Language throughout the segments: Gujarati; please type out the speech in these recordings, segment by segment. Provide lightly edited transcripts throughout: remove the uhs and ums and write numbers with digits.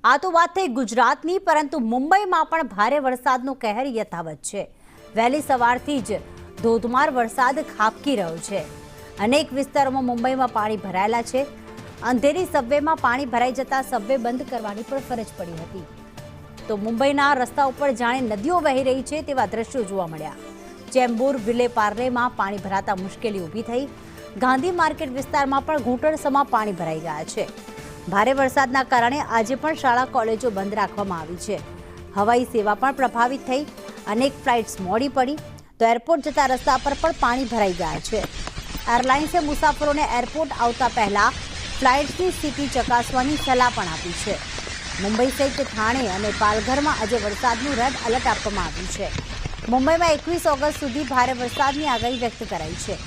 આ તો વાત થઈ ગુજરાતની, પરંતુ મુંબઈમાં પણ ભારે વરસાદનો કહેર યથાવત છે। વહેલી સવારથી જ ધોધમાર વરસાદ ખાબકી રહ્યો છે। અનેક વિસ્તારોમાં મુંબઈમાં પાણી ભરાયેલા છે। અંધેરી સબવેમાં પાણી ભરાઈ જતા સબવે બંધ કરવાની પણ ફરજ પડી હતી। તો મુંબઈના રસ્તા ઉપર જાણે નદીઓ વહી રહી છે તેવા દ્રશ્યો જોવા મળ્યા। ચેમ્બુર વિલે પાર્લેમાં પાણી ભરાતા મુશ્કેલી ઊભી થઈ। ગાંધી માર્કેટ વિસ્તારમાં પણ ઘૂંટણસમાં પાણી ભરાઈ ગયા છે। ભારે વરસાદના કારણે આજે પણ શાળા કોલેજો બંધ રાખવામાં આવી છે। હવાઈ સેવા પણ પ્રભાવિત થઈ। અનેક ફ્લાઇટ્સ મોડી પડી તો એરપોર્ટ જતા રસ્તા પર પણ પાણી ભરાઈ ગયા છે। એરલાઇન્સે મુસાફરોને એરપોર્ટ આવતા પહેલા ફ્લાઇટ્સની સ્થિતિ ચકાસવાની સલાહ પણ આપી છે। મુંબઈ સહિત ઠાણે અને પાલઘરમાં આજે વરસાદનું રેડ એલર્ટ આપવામાં આવ્યું છે। મુંબઈમાં 21 ઓગસ્ટ સુધી ભારે વરસાદની આગાહી વ્યક્ત કરાઈ છે।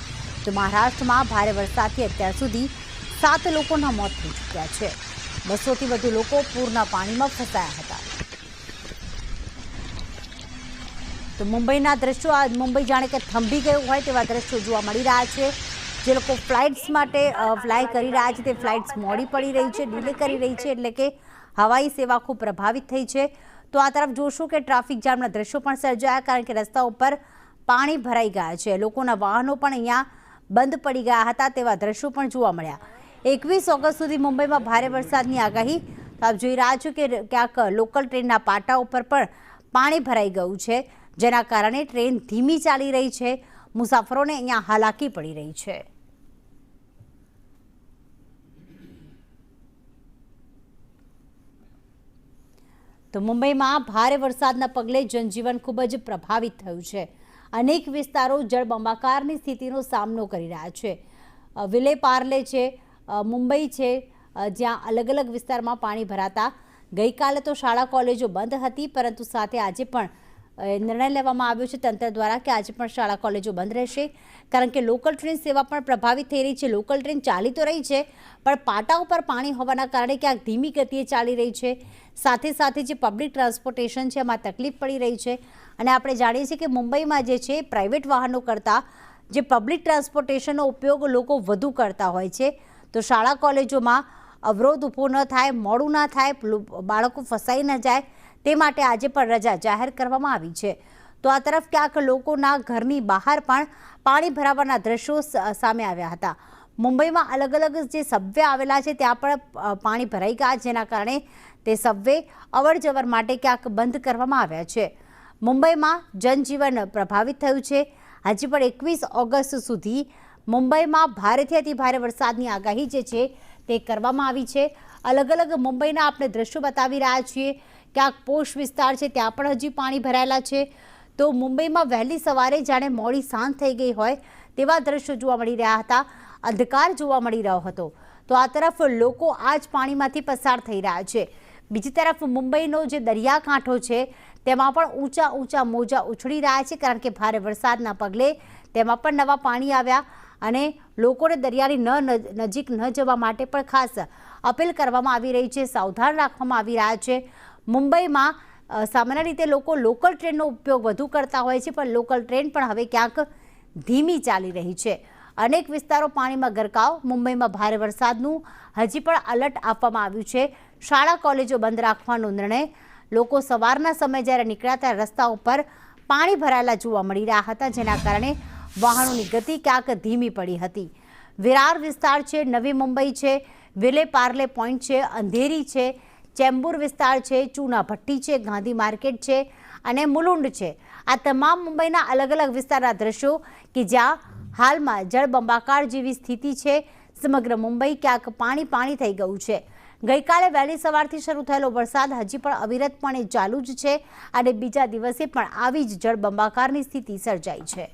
તો મહારાષ્ટ્રમાં ભારે વરસાદથી અત્યાર સુધી 7 લોકોના મોત થઈ ચૂક્યા છે। 200થી વધુ લોકો પૂરના પાણીમાં ફસાયા હતા। તો મુંબઈના દ્રશ્યો આ મુંબઈ જાણે કે થંભી ગયું હોય તેવા દ્રશ્યો જોવા મળી રહ્યા છે। જે લોકો ફ્લાઇટ્સ માટે ફ્લાય કરી રહ્યા છે તે ફ્લાઇટ્સ મોડી પડી રહી છે, ડિલે કરી રહી છે, એટલે કે હવાઈ સેવા ખૂબ પ્રભાવિત થઈ છે। તો આ તરફ જોશું કે ટ્રાફિક જામના દ્રશ્યો પણ સર્જાયા, કારણ કે રસ્તા ઉપર પાણી ભરાઈ ગયા છે। લોકોના વાહનો પણ અહીંયા બંધ પડી ગયા હતા તેવા દ્રશ્યો પણ જોવા મળ્યા। 21 ઓગસ્ટ સુધી મુંબઈમાં ભારે વરસાદની આગાહી। તો આપ જોઈ રહ્યા છો કે ક્યાંક લોકલ ટ્રેનના પાટા ઉપર પણ પાણી ભરાઈ ગયું છે, જેના કારણે ટ્રેન ધીમી ચાલી રહી છે। મુસાફરોને અહીંયા હાલાકી પડી રહી છે। તો મુંબઈમાં ભારે વરસાદના પગલે જનજીવન ખૂબ જ પ્રભાવિત થયું છે। અનેક વિસ્તારો જળબંબાકારની સ્થિતિનો સામનો કરી રહ્યા છે। વિલે પાર્લે છે, મુંબઈ છે, જ્યાં અલગ અલગ વિસ્તારમાં પાણી ભરાતા ગઈકાલે તો શાળા કોલેજો બંધ હતી, પરંતુ સાથે આજે પણ નિર્ણય લેવામાં આવ્યો છે તંત્ર દ્વારા કે આજે પણ શાળા કોલેજો બંધ રહેશે, કારણ કે લોકલ ટ્રેન સેવા પણ પ્રભાવિત થઈ રહી છે। લોકલ ટ્રેન ચાલી તો રહી છે, પણ પાટા ઉપર પાણી હોવાના કારણે ક્યાંક ધીમી ગતિએ ચાલી રહી છે। સાથે સાથે જે પબ્લિક ટ્રાન્સપોર્ટેશન છે એમાં તકલીફ પડી રહી છે। અને આપણે જાણીએ છીએ કે મુંબઈમાં જે છે પ્રાઇવેટ વાહનો કરતાં જે પબ્લિક ટ્રાન્સપોર્ટેશનનો ઉપયોગ લોકો વધુ કરતા હોય છે। તો શાળા કોલેજોમાં અવરોધ ઊભો ન થાય, મોડું ના થાય, બાળકો ફસાઈ ન જાય, તે માટે આજે પણ રજા જાહેર કરવામાં આવી છે। તો આ તરફ ક્યાંક લોકોના ઘરની બહાર પણ પાણી ભરાવાના દ્રશ્યો સામે આવ્યા હતા। મુંબઈમાં અલગ અલગ જે સબવે આવેલા છે ત્યાં પણ પાણી ભરાઈ ગયા, જેના કારણે તે સબવે અવર જવર માટે ક્યાંક બંધ કરવામાં આવ્યા છે। મુંબઈમાં જનજીવન પ્રભાવિત થયું છે। હજી પણ 21 ઓગસ્ટ સુધી મુંબઈમાં ભારેથી અતિ ભારે વરસાદની આગાહી જે છે તે કરવામાં આવી છે। અલગ અલગ મુંબઈના આપણે દ્રશ્યો બતાવી રહ્યા છીએ। ક્યાંક પોશ વિસ્તાર છે ત્યાં પણ હજી પાણી ભરાયેલા છે। તો મુંબઈમાં વહેલી સવારે જાણે મોડી સાંજ થઈ ગઈ હોય તેવા દ્રશ્યો જોવા મળી રહ્યા હતા। અંધકાર જોવા મળી રહ્યો હતો। તો આ તરફ લોકો આ જ પાણીમાંથી પસાર થઈ રહ્યા છે। બીજી તરફ મુંબઈનો જે દરિયાકાંઠો છે તેમાં પણ ઊંચા ઊંચા મોજા ઉછળી રહ્યા છે, કારણ કે ભારે વરસાદના પગલે તેમાં પણ નવા પાણી આવ્યા અને લોકોને દરિયાની નજીક ન જવા માટે પણ ખાસ અપીલ કરવામાં આવી રહી છે, સાવધાન રાખવામાં આવી રહ્યા છે। મુંબઈમાં સામાન્ય રીતે લોકો લોકલ ટ્રેનનો ઉપયોગ વધુ કરતા હોય છે, પણ લોકલ ટ્રેન પણ હવે ક્યાંક ધીમી ચાલી રહી છે। અનેક વિસ્તારો પાણીમાં ગરકાવ। મુંબઈમાં ભારે વરસાદનું હજી પણ એલર્ટ આપવામાં આવ્યું છે। શાળા કોલેજો બંધ રાખવાનો નિર્ણય। લોકો સવારના સમયે જ્યારે નીકળ્યા ત્યારે રસ્તા ઉપર પાણી ભરાયેલા જોવા મળી રહ્યા હતા, જેના કારણે વાહનોની ગતિ ક્યાંક ધીમી પડી હતી। વિરાર વિસ્તાર છે, નવી મુંબઈ છે, વિલે પાર્લે પોઈન્ટ છે, અંધેરી છે, ચેમ્બુર વિસ્તાર છે, ચૂના ભટ્ટી છે, ગાંધી માર્કેટ છે અને મુલુંડ છે। આ તમામ મુંબઈના અલગ અલગ વિસ્તારના દ્રશ્યો કે જ્યાં હાલમાં જળબંબાકાર જેવી સ્થિતિ છે। સમગ્ર મુંબઈ ક્યાંક પાણી થઈ ગયું છે। ગઈકાલે વહેલી સવારથી શરૂ થયેલો વરસાદ હજી પણ અવિરતપણે ચાલુ જ છે અને બીજા દિવસે પણ આવી જ જળબંબાકારની સ્થિતિ સર્જાઈ છે।